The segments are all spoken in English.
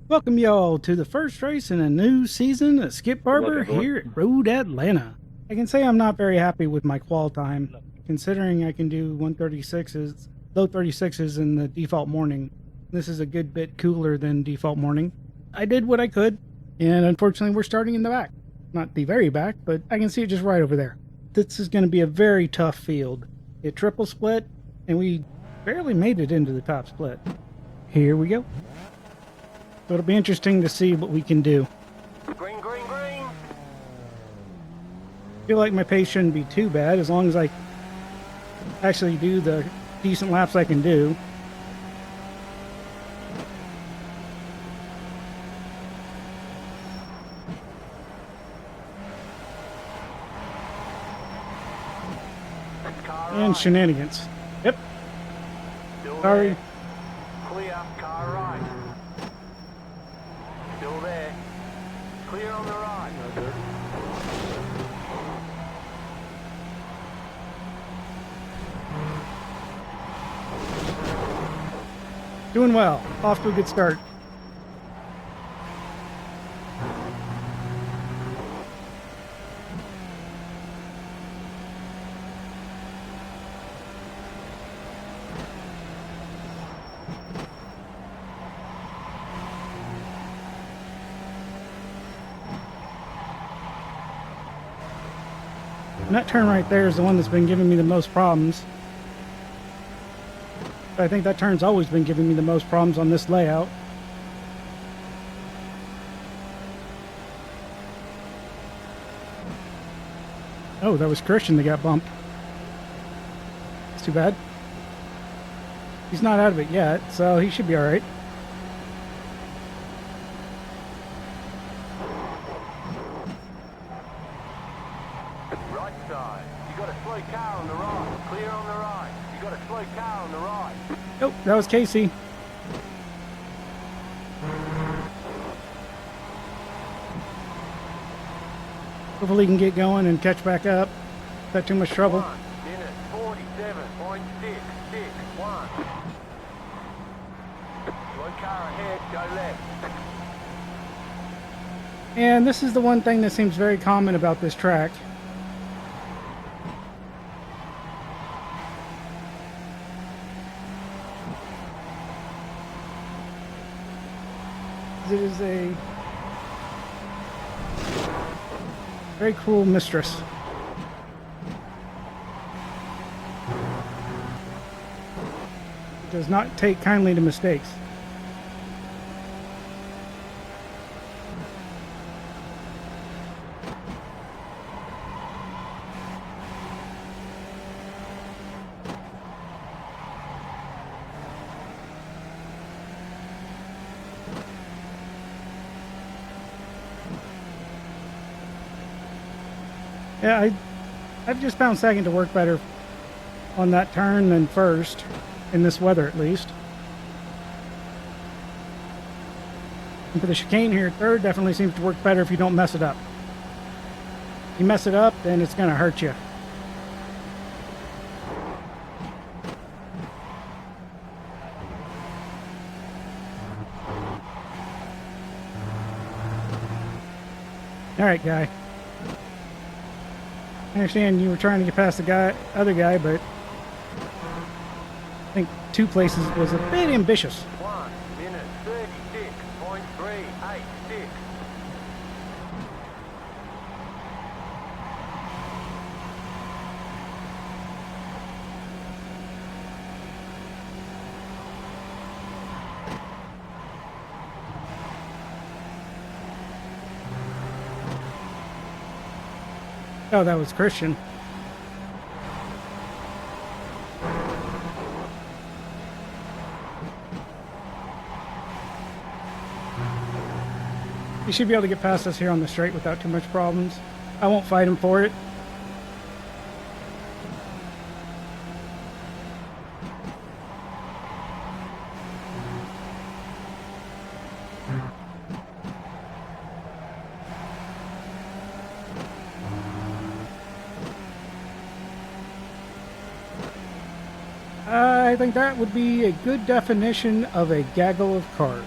Welcome y'all to the first race in a new season of Skip Barber here at Road Atlanta. I can say I'm not very happy with my qual time, considering I can do 136s, low 36s in the default morning. This is a good bit cooler than default morning. I did what I could, and unfortunately we're starting in the back. Not the very back, but I can see it just right over there. This is going to be a very tough field. It triple split, and we barely made it into the top split. Here we go. So it'll be interesting to see what we can do. Green, green, green. I feel like my pace shouldn't be too bad as long as I actually do the decent laps I can do. And shenanigans. Yep. Sorry. Clear, car right. Still there. Clear on the right. Doing well. Off to a good start. And that turn right there is the one that's been giving me the most problems. I think that turn's always been giving me the most problems on this layout. Oh, that was Christian that got bumped. It's too bad. He's not out of it yet, so he should be alright. Right side. You got a slow car on the right. Clear on the right. You got a slow car on the right. Oh, that was Casey. Hopefully he can get going and catch back up. Not too much trouble. 1 minute 47.661. Slow car ahead. Go left. And this is the one thing that seems very common about this track. It is a very cruel mistress. It does not take kindly to mistakes. Yeah, I've just found second to work better on that turn than first, in this weather at least. And for the chicane here, third definitely seems to work better if you don't mess it up. If you mess it up, then it's going to hurt you. Alright, guy. I understand you were trying to get past the other guy, but I think 2 places was a bit ambitious. 1 minute 36.386. Oh, that was Christian. He should be able to get past us here on the straight without too much problems. I won't fight him for it. I think that would be a good definition of a gaggle of cars.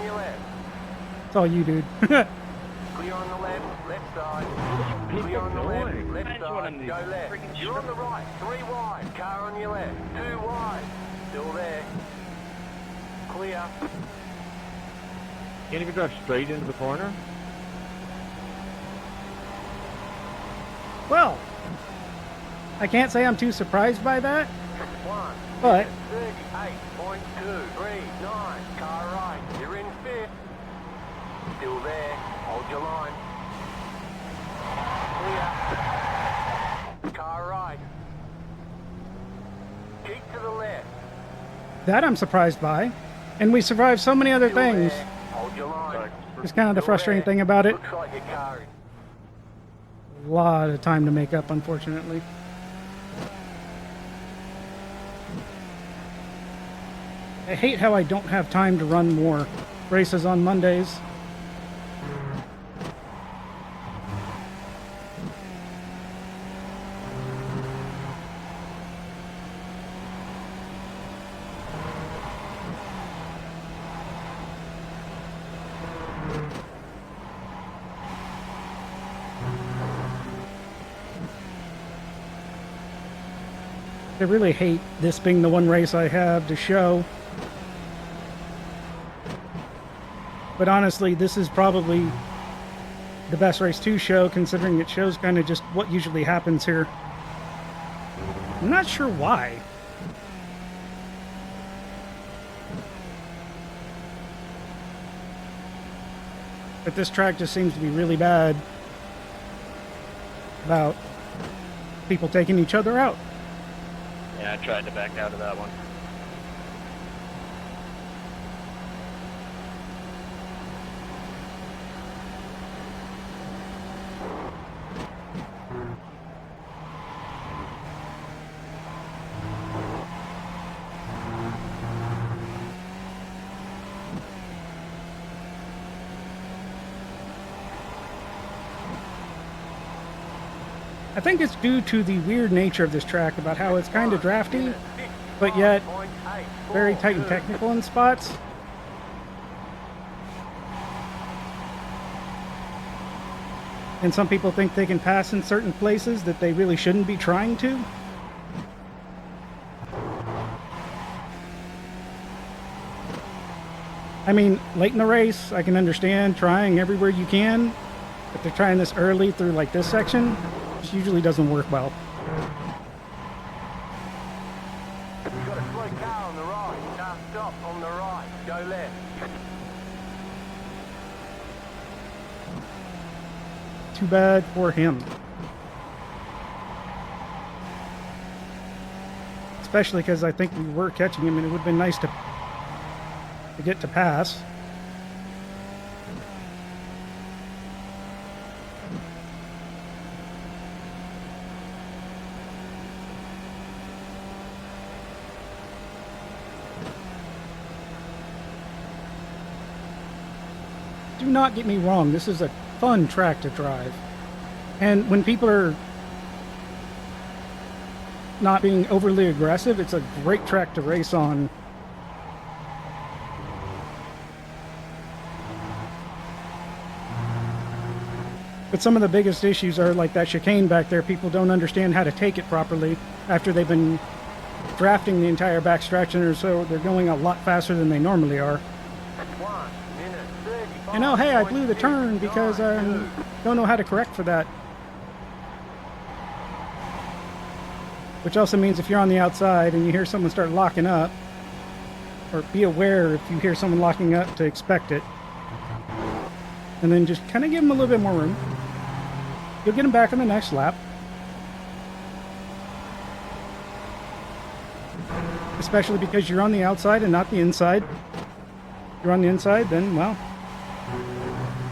your left. It's all you, dude. Clear on the left side. Clear on the left side. Go left. You're on the right. 3 wide. Car on your left. 2 wide. Still there. Clear. Can't even drive straight into the corner? Well, I can't say I'm too surprised by that, 1. but 38.239. Car right. You're in 5th. Still there. Hold your line. Clear. Car right. Keep to the left. that I'm surprised by. And we survived so many other Still things. there. Hold your line. It's kind of the Still frustrating there. thing about it. Looks like your car is. A lot of time to make up, unfortunately. I hate how I don't have time to run more races on Mondays. I really hate this being the one race I have to show. But honestly, this is probably the best race to show, considering it shows kind of just what usually happens here. I'm not sure why. But this track just seems to be really bad about people taking each other out. Yeah, I tried to back out of that one. I think it's due to the weird nature of this track about how it's kind of drafty, but yet very tight and technical in spots. And some people think they can pass in certain places that they really shouldn't be trying to. I mean, late in the race, I can understand trying everywhere you can, but they're trying this early through like this section. It usually doesn't work well. You've got a slow car on the right. Car stop on the right. Go left. Too bad for him. Especially because I think we were catching him and it would have been nice to get to pass. Do not get me wrong, this is a fun track to drive. And when people are not being overly aggressive, it's a great track to race on. But some of the biggest issues are like that chicane back there. People don't understand how to take it properly after they've been drafting the entire backstretch, and so they're going a lot faster than they normally are. 1 minute 35. And oh, hey, I blew the turn because I don't know how to correct for that. Which also means if you're on the outside and you hear someone start locking up, or be aware if you hear someone locking up to expect it. And then just kind of give them a little bit more room. You'll get them back on the next lap. Especially because you're on the outside and not the inside. If you're on the inside, then, well,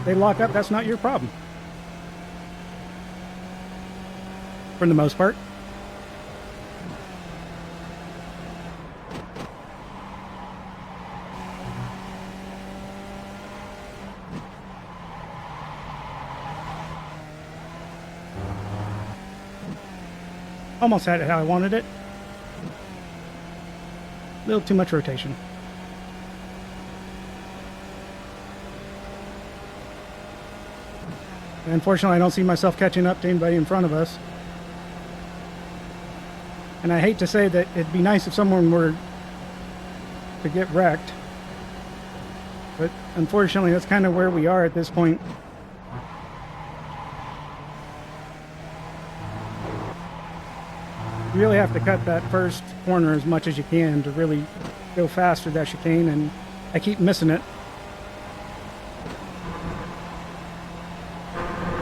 they lock up, that's not your problem. For the most part. Almost had it how I wanted it. A little too much rotation. Unfortunately, I don't see myself catching up to anybody in front of us. And I hate to say that it'd be nice if someone were to get wrecked. But unfortunately, that's kind of where we are at this point. You really have to cut that first corner as much as you can to really go fast through that chicane, and I keep missing it.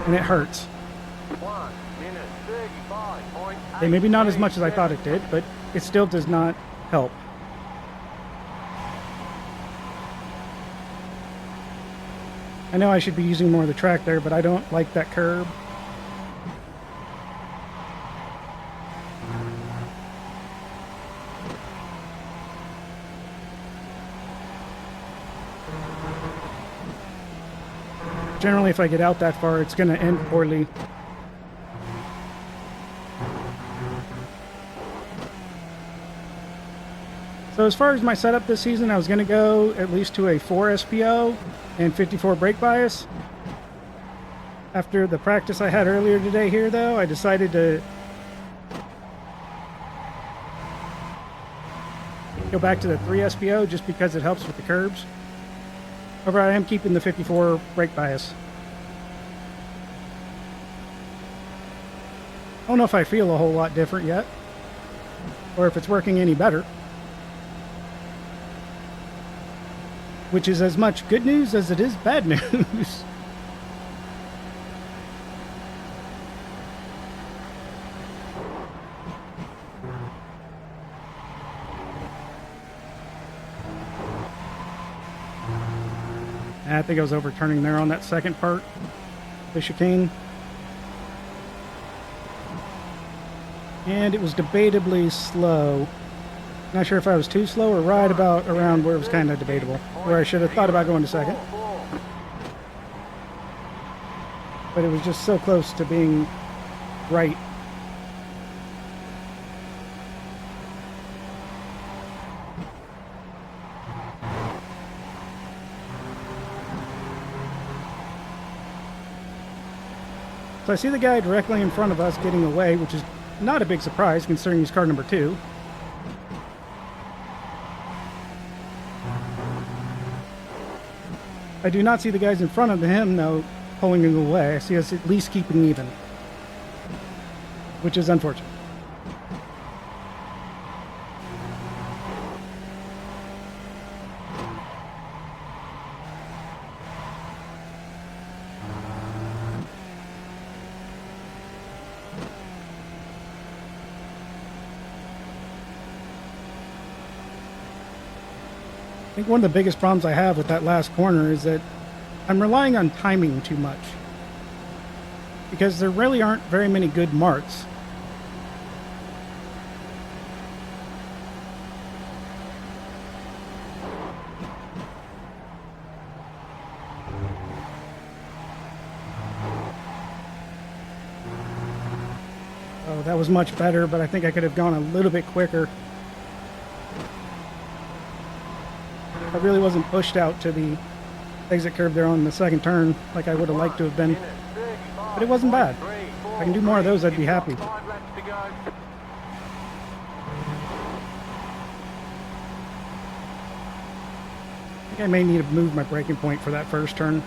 And it hurts. 1 minute 35.8. Okay, maybe not as much as I thought it did, but it still does not help. I know I should be using more of the track there, but I don't like that curb. Generally, if I get out that far, it's going to end poorly. So as far as my setup this season, I was going to go at least to a 4 SPO and 54 brake bias. After the practice I had earlier today here, though, I decided to go back to the 3 SPO just because it helps with the curbs. However, I am keeping the 54 brake bias. I don't know if I feel a whole lot different yet, or if it's working any better. Which is as much good news as it is bad news. I think I was overturning there on that second part, the chicane. And it was debatably slow. Not sure if I was too slow or right about around where it was kind of debatable, where I should have thought about going to second. But it was just so close to being right. So I see the guy directly in front of us getting away, which is not a big surprise considering he's car number 2. I do not see the guys in front of him, though, pulling him away. I see us at least keeping even, which is unfortunate. I think one of the biggest problems I have with that last corner is that I'm relying on timing too much, because there really aren't very many good marks. Oh, that was much better, but I think I could have gone a little bit quicker. I really wasn't pushed out to the exit curve there on the second turn like I would have liked to have been. But it wasn't bad. If I can do more of those, I'd be happy. I think I may need to move my braking point for that first turn.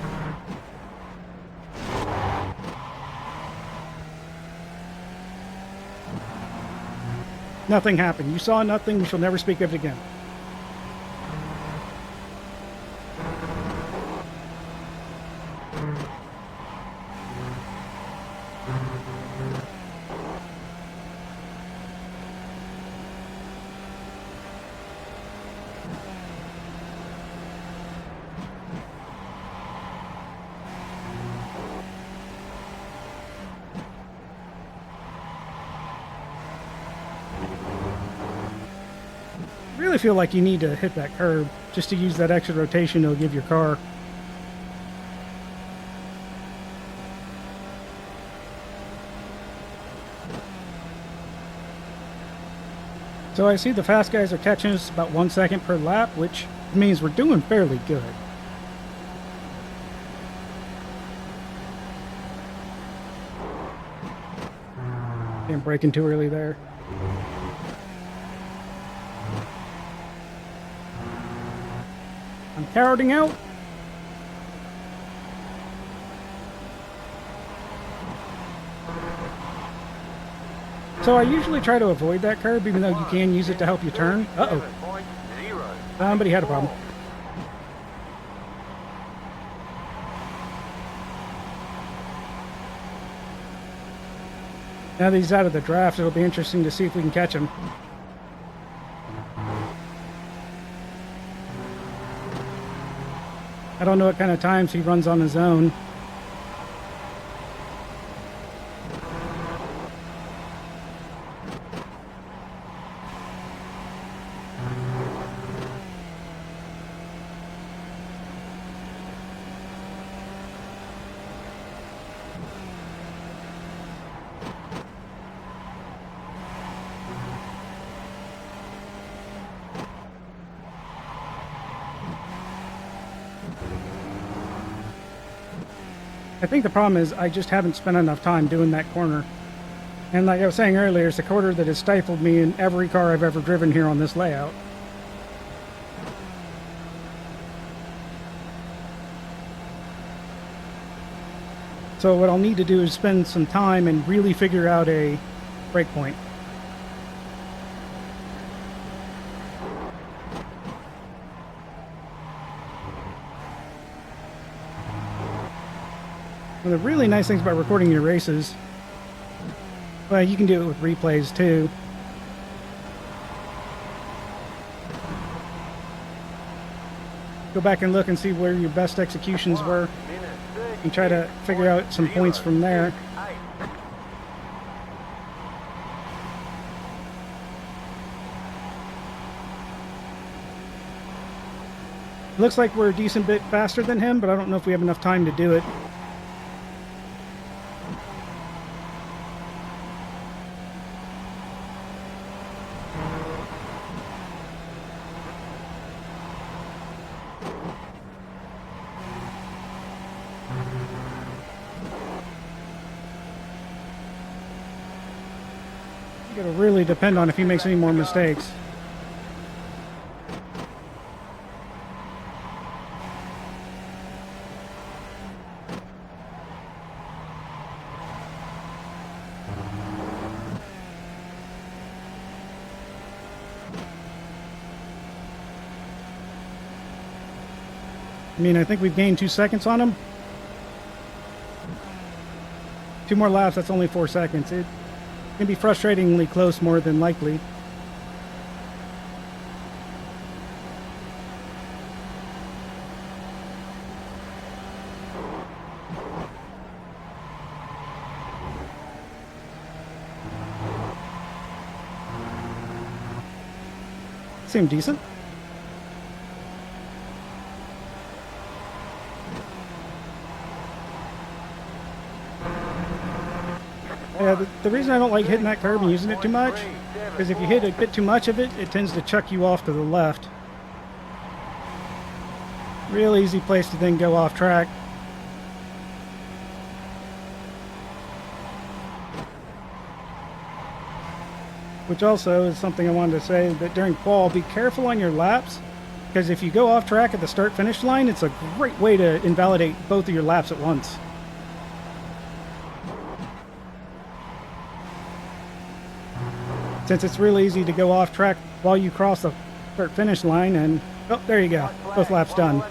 Nothing happened. You saw nothing. We shall never speak of it again. I really feel like you need to hit that curb just to use that extra rotation it'll give your car. So I see the fast guys are catching us about 1 second per lap, which means we're doing fairly good. Damn, braking too early there. I'm crowding out. So I usually try to avoid that curb, even though you can use it to help you turn. Uh-oh. 7.0. Somebody had a problem. Now that he's out of the draft, it'll be interesting to see if we can catch him. I don't know what kind of times he runs on his own. I think the problem is I just haven't spent enough time doing that corner. And like I was saying earlier, it's a corner that has stifled me in every car I've ever driven here on this layout. So what I'll need to do is spend some time and really figure out a break point. One of the really nice things about recording your races, well, you can do it with replays too. Go back and look and see where your best executions were and try to figure out some points from there. Looks like we're a decent bit faster than him, but I don't know if we have enough time to do it. It'll really depend on if he makes any more mistakes. I mean, I think we've gained 2 seconds on him. 2 more laps, that's only 4 seconds. It can be frustratingly close more than likely. Seemed decent. Yeah, the reason I don't like hitting that curb and using it too much is if you hit a bit too much of it, it tends to chuck you off to the left. Real easy place to then go off track. Which also is something I wanted to say, that during qual, be careful on your laps, because if you go off track at the start-finish line, it's a great way to invalidate both of your laps at once. Since it's real easy to go off track while you cross the start-finish line, and oh, there you go, both laps done.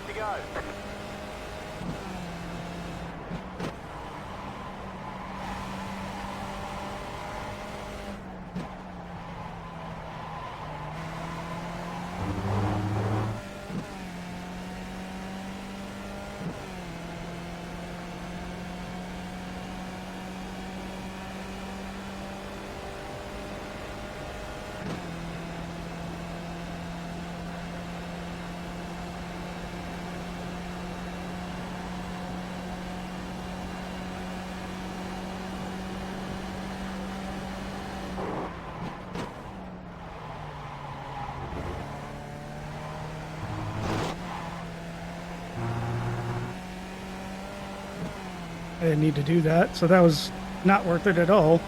I didn't need to do that, so that was not worth it at all.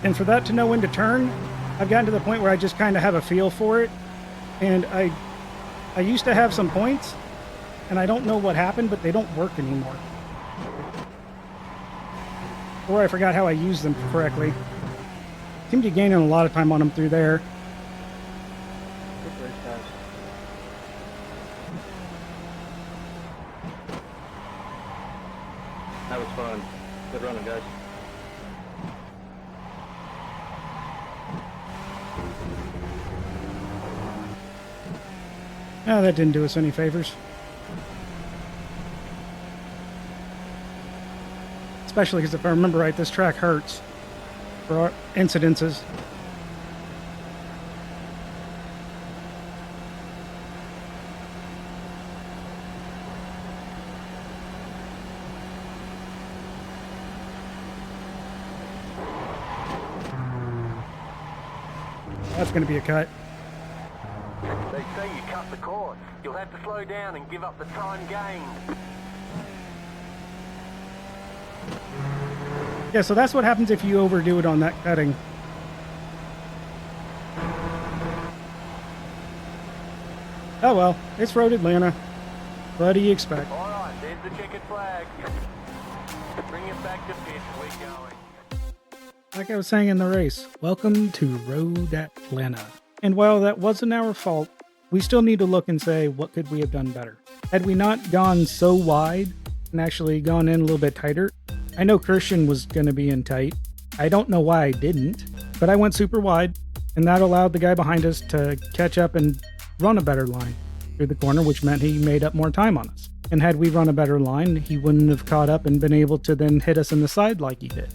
And for that to know when to turn, I've gotten to the point where I just kind of have a feel for it. And I used to have some points, and I don't know what happened, but they don't work anymore. Or I forgot how I used them correctly. Seem to be gaining a lot of time on them through there. That was fun. Good running, guys. Oh, that didn't do us any favors. Especially because if I remember right, this track hurts for our incidences. That's going to be a cut. They say you cut the course. You'll have to slow down and give up the time gained. Yeah, so that's what happens if you overdo it on that cutting. Oh well, it's Road Atlanta. What do you expect? All right, there's the checkered flag. Bring it back to pit. We're going. Like I was saying in the race, welcome to Road Atlanta. And while that wasn't our fault, we still need to look and say, what could we have done better? Had we not gone so wide and actually gone in a little bit tighter, I know Christian was going to be in tight. I don't know why I didn't, but I went super wide, and that allowed the guy behind us to catch up and run a better line through the corner, which meant he made up more time on us. And had we run a better line, he wouldn't have caught up and been able to then hit us in the side like he did.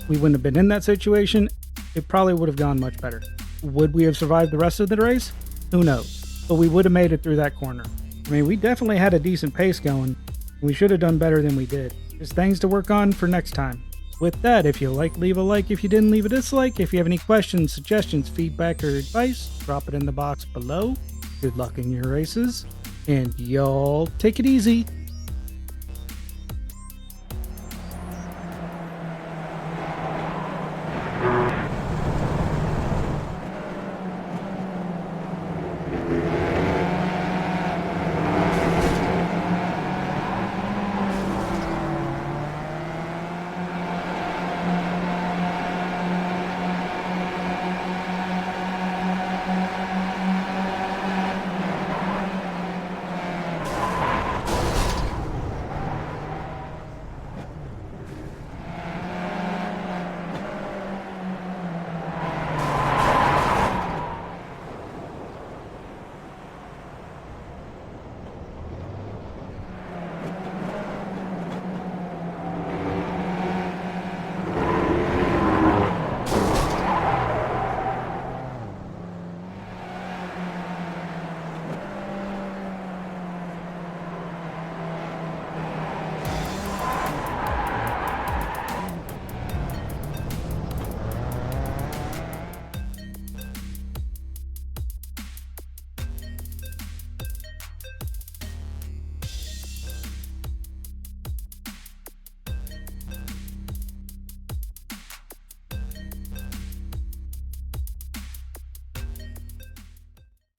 We wouldn't have been in that situation. It probably would have gone much better. Would we have survived the rest of the race? Who knows? But we would have made it through that corner. I mean, we definitely had a decent pace going. We should have done better than we did. There's things to work on for next time. With that, if you like, leave a like. If you didn't, leave a dislike. If you have any questions, suggestions, feedback, or advice, drop it in the box below. Good luck in your races, and y'all take it easy.